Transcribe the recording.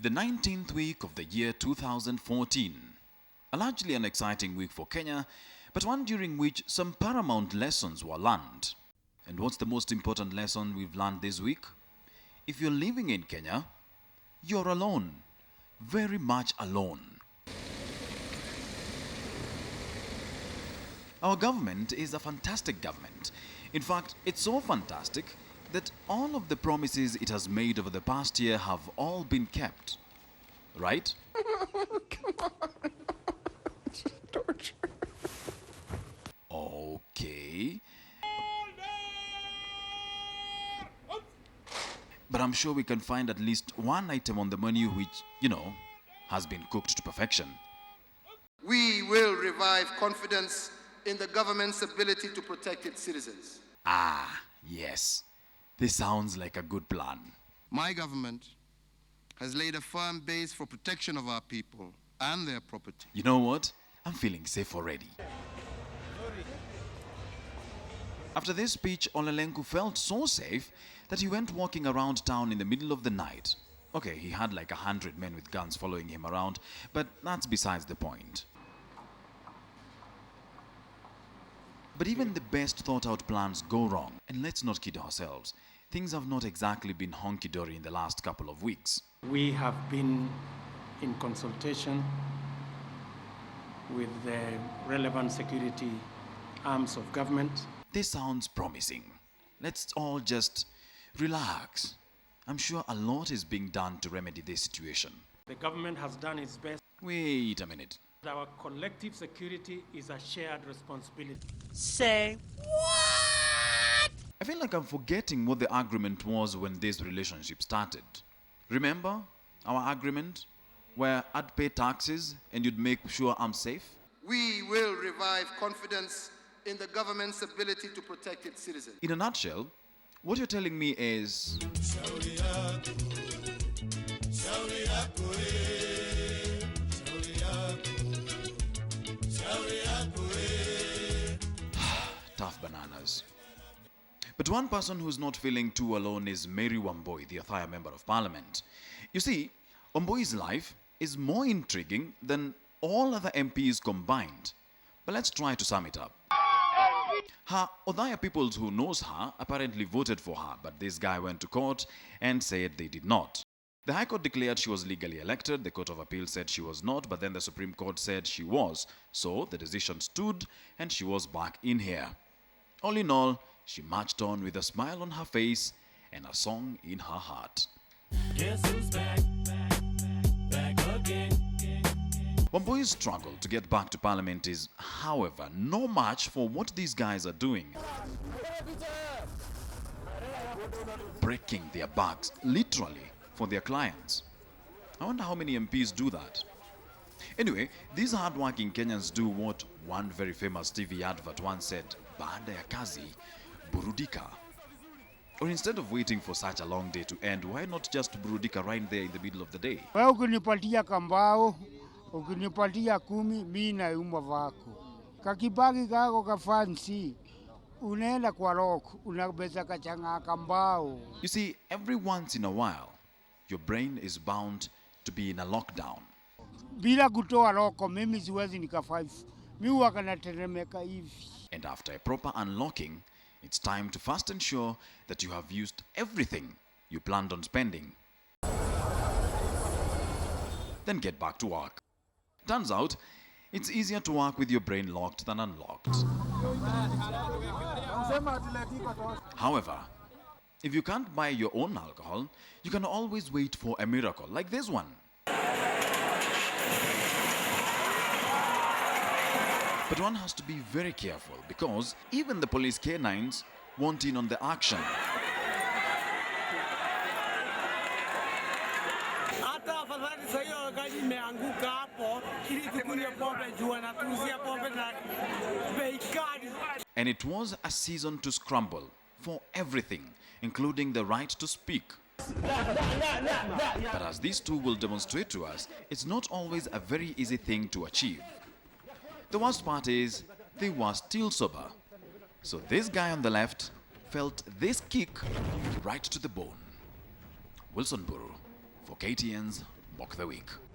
The 19th week of the year 2014. A largely unexciting week for Kenya, but one during which some paramount lessons were learned. And what's the most important lesson we've learned this week? If you're living in Kenya, you're alone. Very much alone. Our government is a fantastic government. In fact, it's so fantastic that all of the promises it has made over the past year have all been kept. Right? Come on. Torture. Okay. But I'm sure we can find at least one item on the menu which, has been cooked to perfection. We will revive confidence in the government's ability to protect its citizens. Ah, yes. This sounds like a good plan. My government has laid a firm base for protection of our people and their property. You know what? I'm feeling safe already. After this speech, Olelenku felt so safe that he went walking around town in the middle of the night. Okay, he had like 100 men with guns following him around, but that's besides the point. But even the best thought out plans go wrong. And let's not kid ourselves. Things have not exactly been honky-dory in the last couple of weeks. We have been in consultation with the relevant security arms of government. This sounds promising. Let's all just relax. I'm sure a lot is being done to remedy this situation. The government has done its best. Wait a minute. Our collective security is a shared responsibility. Say what? I feel like I'm forgetting what the agreement was when this relationship started. Remember our agreement where I'd pay taxes and you'd make sure I'm safe? We will revive confidence in the government's ability to protect its citizens. In a nutshell, what you're telling me is... Tough bananas. But one person who's not feeling too alone is Mary Wambui, the Othaya Member of Parliament. You see, Wambui's life is more intriguing than all other MPs combined. But let's try to sum it up. Her Othaya peoples who knows her apparently voted for her, but this guy went to court and said they did not. The High Court declared she was legally elected, the Court of Appeal said she was not, but then the Supreme Court said she was. So the decision stood and she was back in here. All in all, she marched on with a smile on her face and a song in her heart. Guess who's back, back again. Wambui's struggle to get back to Parliament is, however, no match for what these guys are doing. Breaking their backs, literally, for their clients. I wonder how many MPs do that. Anyway, these hardworking Kenyans do what one very famous TV advert once said, baada ya kazi, burudika. Or instead of waiting for such a long day to end, why not just burudika right there in the middle of the day? Wewe ukinipatia kambao, ukinipatia 10, mimi nauma vako. Kakibagi kako kafansi, unaenda kwa rock, unabeza kachanga kambao. You see, every once in a while, your brain is bound to be in a lockdown. Bila kutoa roko, mimi siwezi nika5. Mimi huwa nateremeka hivi. And after a proper unlocking, it's time to first ensure that you have used everything you planned on spending. Then get back to work. Turns out, it's easier to work with your brain locked than unlocked. However, if you can't buy your own alcohol, you can always wait for a miracle like this one. But one has to be very careful because even the police canines want in on the action. And it was a season to scramble for everything, including the right to speak. But as these two will demonstrate to us, it's not always a very easy thing to achieve. The worst part is, they were still sober. So this guy on the left felt this kick right to the bone. Wilson Buru for KTN's Mock the Week.